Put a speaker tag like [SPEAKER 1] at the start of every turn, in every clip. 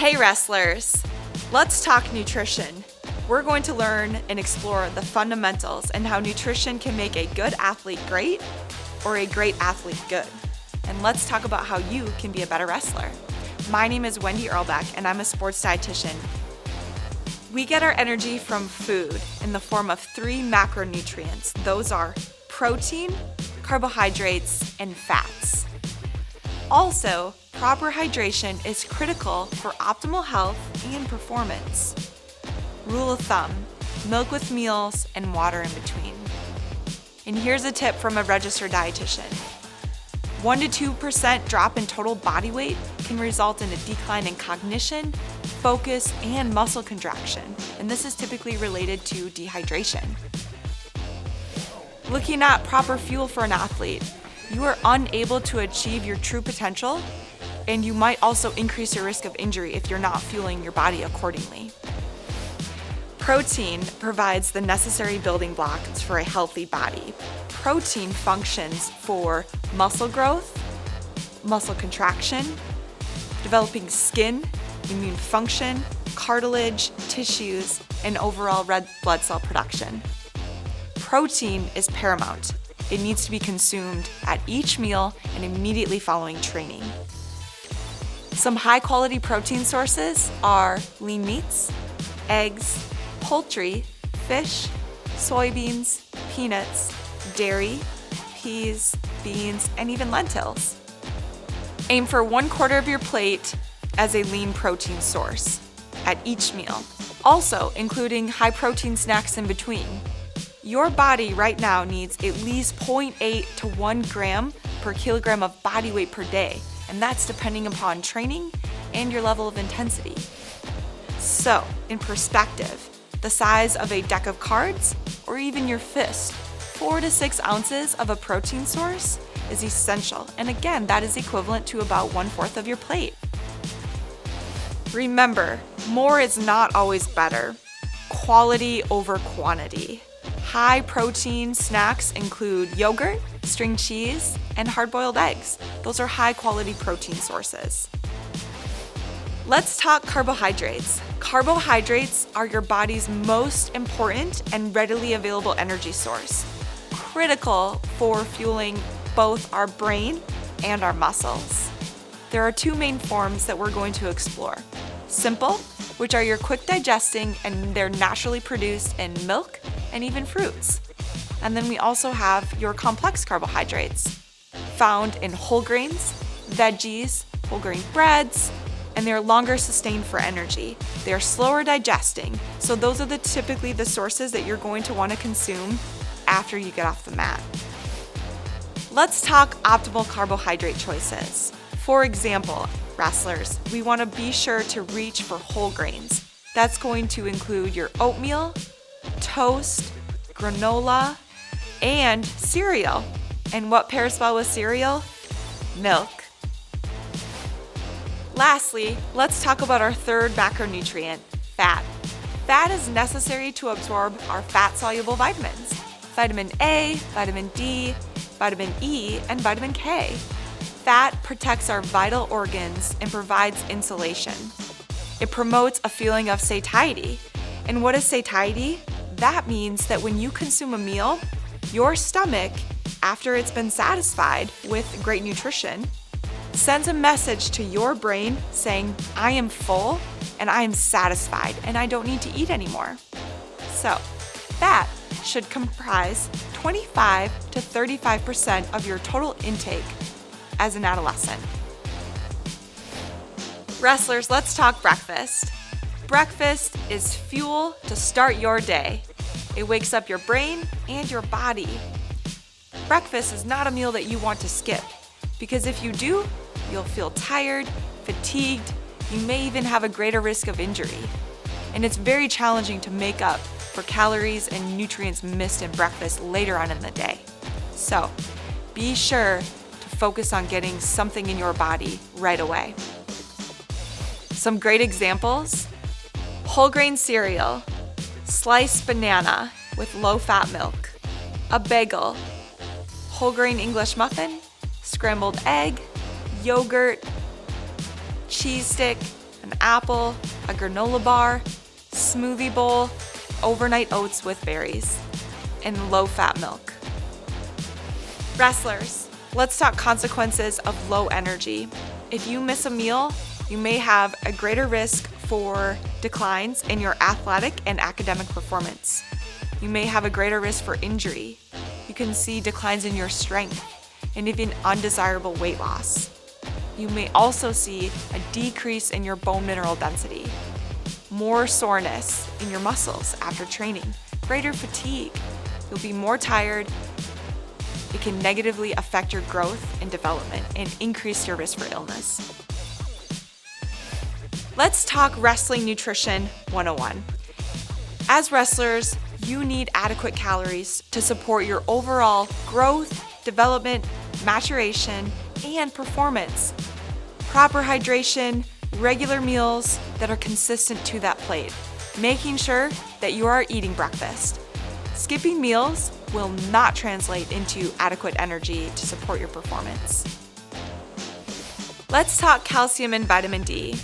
[SPEAKER 1] Hey wrestlers, let's talk nutrition. We're going to learn and explore the fundamentals and how nutrition can make a good athlete great or a great athlete good. And let's talk about how you can be a better wrestler. My name is Wendy Earlbeck and I'm a sports dietitian. We get our energy from food in the form of 3 macronutrients. Those are protein, carbohydrates, and fats. Also, proper hydration is critical for optimal health and performance. Rule of thumb, milk with meals and water in between. And here's a tip from a registered dietitian. 1% to 2% drop in total body weight can result in a decline in cognition, focus, and muscle contraction, and this is typically related to dehydration. Looking at proper fuel for an athlete, you are unable to achieve your true potential, and you might also increase your risk of injury if you're not fueling your body accordingly. Protein provides the necessary building blocks for a healthy body. Protein functions for muscle growth, muscle contraction, developing skin, immune function, cartilage, tissues, and overall red blood cell production. Protein is paramount. It needs to be consumed at each meal and immediately following training. Some high-quality protein sources are lean meats, eggs, poultry, fish, soybeans, peanuts, dairy, peas, beans, and even lentils. Aim for 1/4 of your plate as a lean protein source at each meal, also including high protein snacks in between. Your body right now needs at least 0.8 to 1 gram per kilogram of body weight per day, and that's depending upon training and your level of intensity. So, in perspective, the size of a deck of cards or even your fist, 4 to 6 ounces of a protein source is essential, and again, that is equivalent to about 1/4 of your plate. Remember, more is not always better. Quality over quantity. High protein snacks include yogurt, string cheese, and hard-boiled eggs. Those are high quality protein sources. Let's talk carbohydrates. Carbohydrates are your body's most important and readily available energy source, critical for fueling both our brain and our muscles. There are 2 main forms that we're going to explore. Simple, which are your quick digesting and they're naturally produced in milk and even fruits. And then we also have your complex carbohydrates, found in whole grains, veggies, whole grain breads, and they're longer sustained for energy. They're slower digesting, so those are typically the sources that you're going to want to consume after you get off the mat. Let's talk optimal carbohydrate choices. For example, wrestlers, we want to be sure to reach for whole grains. That's going to include your oatmeal, toast, granola, and cereal. And what pairs well with cereal? Milk. Lastly, let's talk about our 3rd macronutrient, fat. Fat is necessary to absorb our fat-soluble vitamins, vitamin A, vitamin D, vitamin E, and vitamin K. Fat protects our vital organs and provides insulation. It promotes a feeling of satiety. And what is satiety? That means that when you consume a meal, your stomach, after it's been satisfied with great nutrition, sends a message to your brain saying, I am full and I am satisfied and I don't need to eat anymore. So, fat should comprise 25 to 35% of your total intake as an adolescent. Wrestlers, let's talk breakfast. Breakfast is fuel to start your day. It wakes up your brain and your body. Breakfast is not a meal that you want to skip, because if you do, you'll feel tired, fatigued, you may even have a greater risk of injury. And it's very challenging to make up for calories and nutrients missed in breakfast later on in the day. So, be sure to focus on getting something in your body right away. Some great examples: whole grain cereal, sliced banana with low-fat milk, a bagel, whole grain English muffin, scrambled egg, yogurt, cheese stick, an apple, a granola bar, smoothie bowl, overnight oats with berries, and low-fat milk. Wrestlers, let's talk consequences of low energy. If you miss a meal, you may have a greater risk for declines in your athletic and academic performance. You may have a greater risk for injury. You can see declines in your strength and even undesirable weight loss. You may also see a decrease in your bone mineral density, more soreness in your muscles after training, greater fatigue. You'll be more tired. It can negatively affect your growth and development and increase your risk for illness. Let's talk Wrestling Nutrition 101. As wrestlers, you need adequate calories to support your overall growth, development, maturation, and performance. Proper hydration, regular meals that are consistent to that plate, making sure that you are eating breakfast. Skipping meals will not translate into adequate energy to support your performance. Let's talk calcium and vitamin D.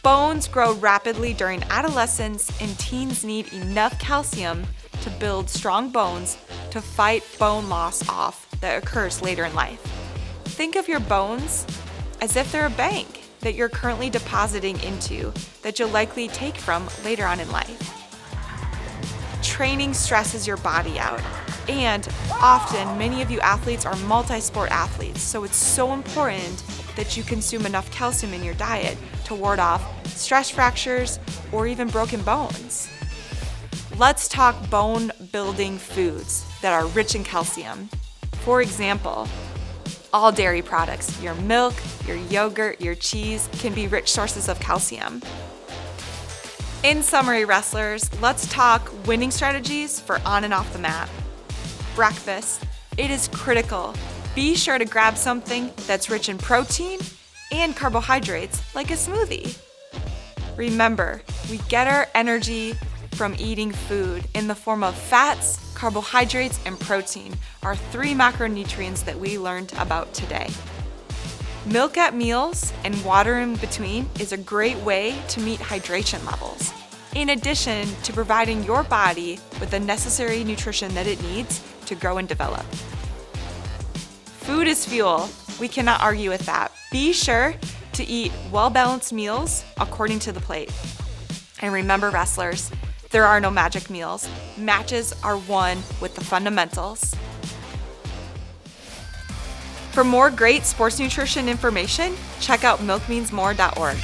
[SPEAKER 1] Bones grow rapidly during adolescence, and teens need enough calcium to build strong bones to fight bone loss off that occurs later in life. Think of your bones as if they're a bank that you're currently depositing into that you'll likely take from later on in life. Training stresses your body out, and often many of you athletes are multi-sport athletes, so it's so important that you consume enough calcium in your diet to ward off stress fractures or even broken bones. Let's talk bone building foods that are rich in calcium. For example, all dairy products, your milk, your yogurt, your cheese can be rich sources of calcium. In summary, wrestlers, let's talk winning strategies for on and off the mat. Breakfast. It is critical. Be sure to grab something that's rich in protein and carbohydrates, like a smoothie. Remember, we get our energy from eating food in the form of fats, carbohydrates, and protein, our 3 macronutrients that we learned about today. Milk at meals and water in between is a great way to meet hydration levels, in addition to providing your body with the necessary nutrition that it needs to grow and develop. Food is fuel. We cannot argue with that. Be sure to eat well-balanced meals according to the plate. And remember, wrestlers, there are no magic meals. Matches are won with the fundamentals. For more great sports nutrition information, check out milkmeansmore.org.